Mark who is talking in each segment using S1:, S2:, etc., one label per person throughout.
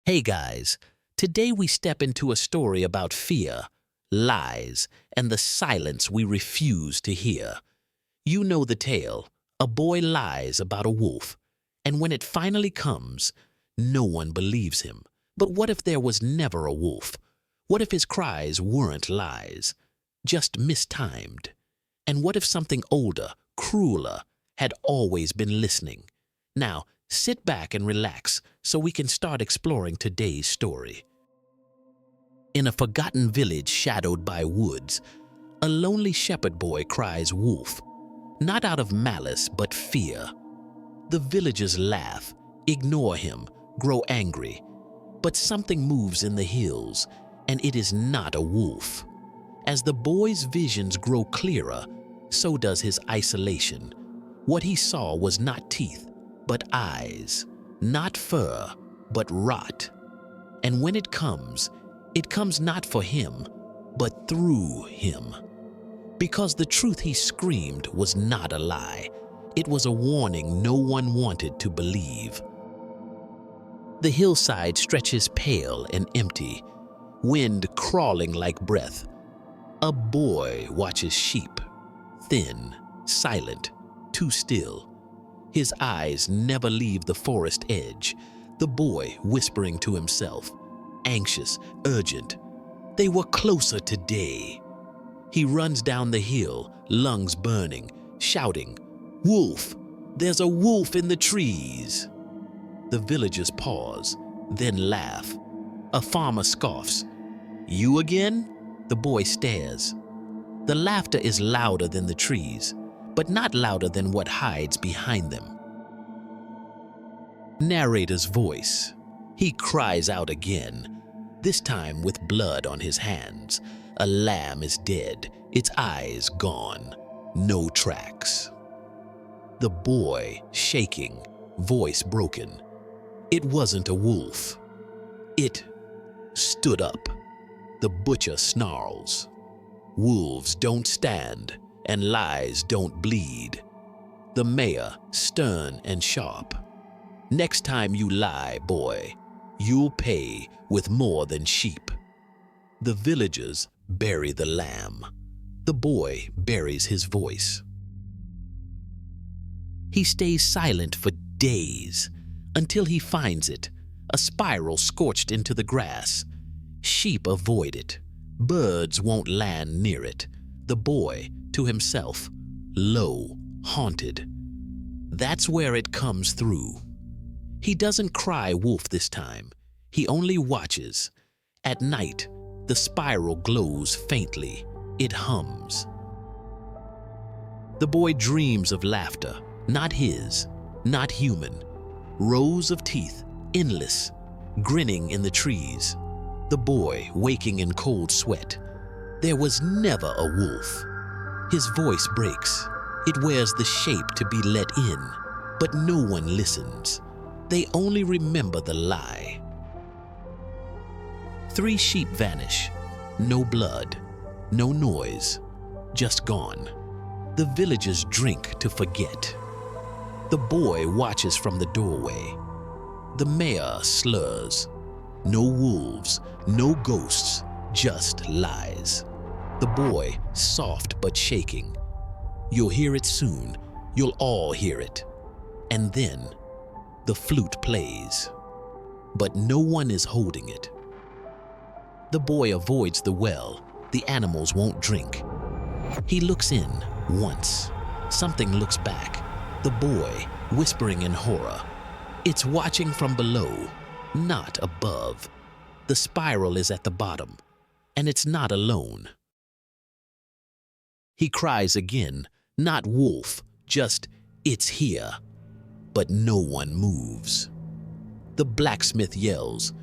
S1: Hey guys, today we step into a story about fear, lies, and the silence we refuse to hear. You know the tale. A boy lies about a wolf, and when it finally comes, no one believes him. But what if there was never a wolf? What if his cries weren't lies, just mistimed? And what if something older, crueler, had always been listening? Now, sit back and relax so we can start exploring today's story. In a forgotten village shadowed by woods, a lonely shepherd boy cries wolf, not out of malice but fear. The villagers laugh, ignore him, grow angry. But something moves in the hills, and it is not a wolf. As the boy's visions grow clearer, so does his isolation. What he saw was not teeth, but eyes, not fur, but rot. And when it comes not for him, but through him. Because the truth he screamed was not a lie. It was a warning no one wanted to believe. The hillside stretches pale and empty, wind crawling like breath. A boy watches sheep, thin, silent, too still. His eyes never leave the forest edge, the boy whispering to himself, anxious, urgent. They were closer today. He runs down the hill, lungs burning, shouting, "Wolf! There's a wolf in the trees!" The villagers pause, then laugh. A farmer scoffs. "You again?" The boy stares. The laughter is louder than the trees, but not louder than what hides behind them. Narrator's voice. He cries out again, this time with blood on his hands. A lamb is dead, its eyes gone, no tracks. The boy, shaking, voice broken. It wasn't a wolf. It stood up. The butcher snarls. Wolves don't stand, and lies don't bleed. The mayor, stern and sharp. Next time you lie, boy, you'll pay with more than sheep. The villagers bury the lamb. The boy buries his voice. He stays silent for days, until he finds it, a spiral scorched into the grass. Sheep avoid it. Birds won't land near it. The boy, to himself, low, haunted. That's where it comes through. He doesn't cry wolf this time. He only watches. At night, the spiral glows faintly. It hums. The boy dreams of laughter, not his, not human. Rows of teeth, endless, grinning in the trees. The boy waking in cold sweat. There was never a wolf. His voice breaks. It wears the shape to be let in, but no one listens. They only remember the lie. 3 sheep vanish. No blood, no noise, just gone. The villagers drink to forget. The boy watches from the doorway. The mayor slurs. No wolves, no ghosts, just lies. The boy, soft but shaking. You'll hear it soon. You'll all hear it. And then, the flute plays. But no one is holding it. The boy avoids the well. The animals won't drink. He looks in once. Something looks back. The boy, whispering in horror. It's watching from below, not above. The spiral is at the bottom, and it's not alone. He cries again, not wolf, just it's here. But no one moves. The blacksmith yells,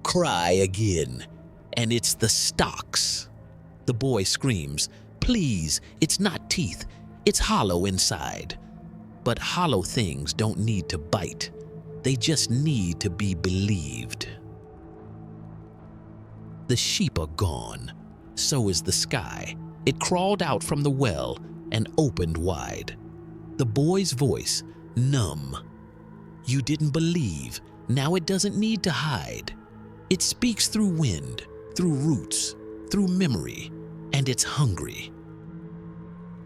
S1: "Cry again," and it's the stocks. The boy screams, "Please, it's not teeth, it's hollow inside." But hollow things don't need to bite. They just need to be believed. The sheep are gone. So is the sky. It crawled out from the well and opened wide. The boy's voice, numb. "You didn't believe. Now it doesn't need to hide. It speaks through wind, through roots, through memory, and it's hungry.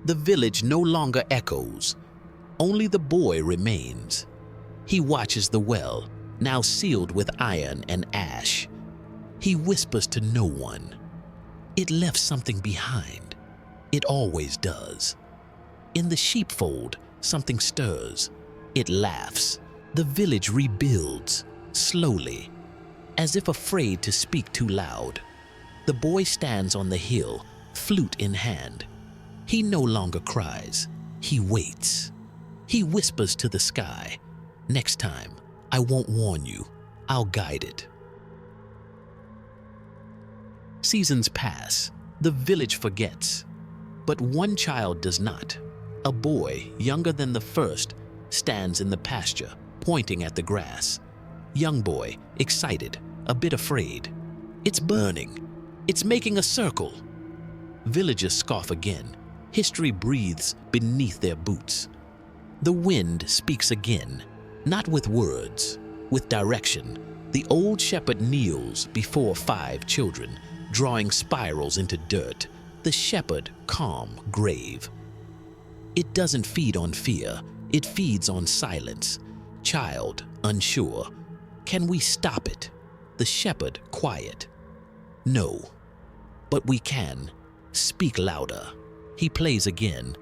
S1: The village no longer echoes. Only the boy remains. He watches the well, now sealed with iron and ash. He whispers to no one. It left something behind. It always does. In the sheepfold, something stirs. It laughs. The village rebuilds, slowly, as if afraid to speak too loud. The boy stands on the hill, flute in hand. He no longer cries. He waits. He whispers to the sky, "Next time, I won't warn you. I'll guide it." Seasons pass. The village forgets. But one child does not. A boy, younger than the first, stands in the pasture, pointing at the grass. Young boy, excited, a bit afraid. It's burning. It's making a circle. Villagers scoff again. History breathes beneath their boots. The wind speaks again, not with words, with direction. The old shepherd kneels before 5 children, drawing spirals into dirt. The shepherd, calm, grave. It doesn't feed on fear. It feeds on silence. Child, unsure. Can we stop it? The shepherd, quiet. No. But we can. Speak louder. He plays again,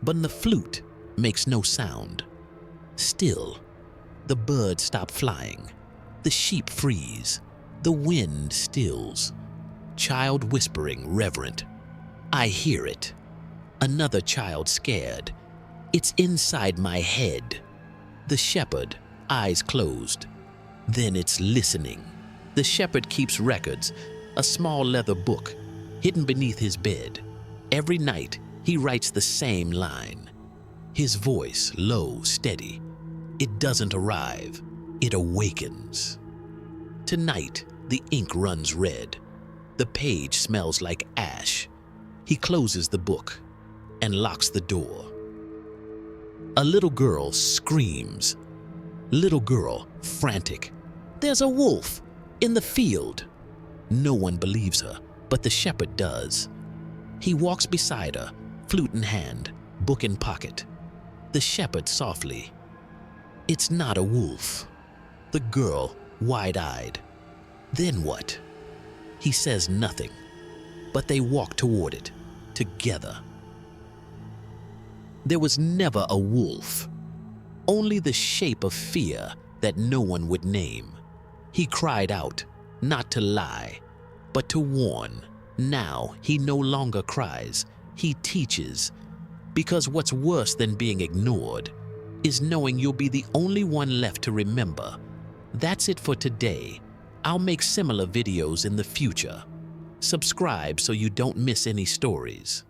S1: but the flute makes no sound. Still, the birds stop flying. The sheep freeze. The wind stills. Child whispering, reverent. I hear it. Another child scared. It's inside my head. The shepherd, eyes closed. Then it's listening. The shepherd keeps records, a small leather book, hidden beneath his bed. Every night, he writes the same line. His voice, low, steady. It doesn't arrive. It awakens. Tonight, the ink runs red. The page smells like ash. He closes the book and locks the door. A little girl screams. Little girl, frantic. There's a wolf in the field. No one believes her, but the shepherd does. He walks beside her, flute in hand, book in pocket. The shepherd softly. It's not a wolf. The girl, wide-eyed. Then what? He says nothing, but they walk toward it, together. There was never a wolf, only the shape of fear that no one would name. He cried out, not to lie, but to warn. Now he no longer cries, he teaches. Because what's worse than being ignored is knowing you'll be the only one left to remember. That's it for today. I'll make similar videos in the future. Subscribe so you don't miss any stories.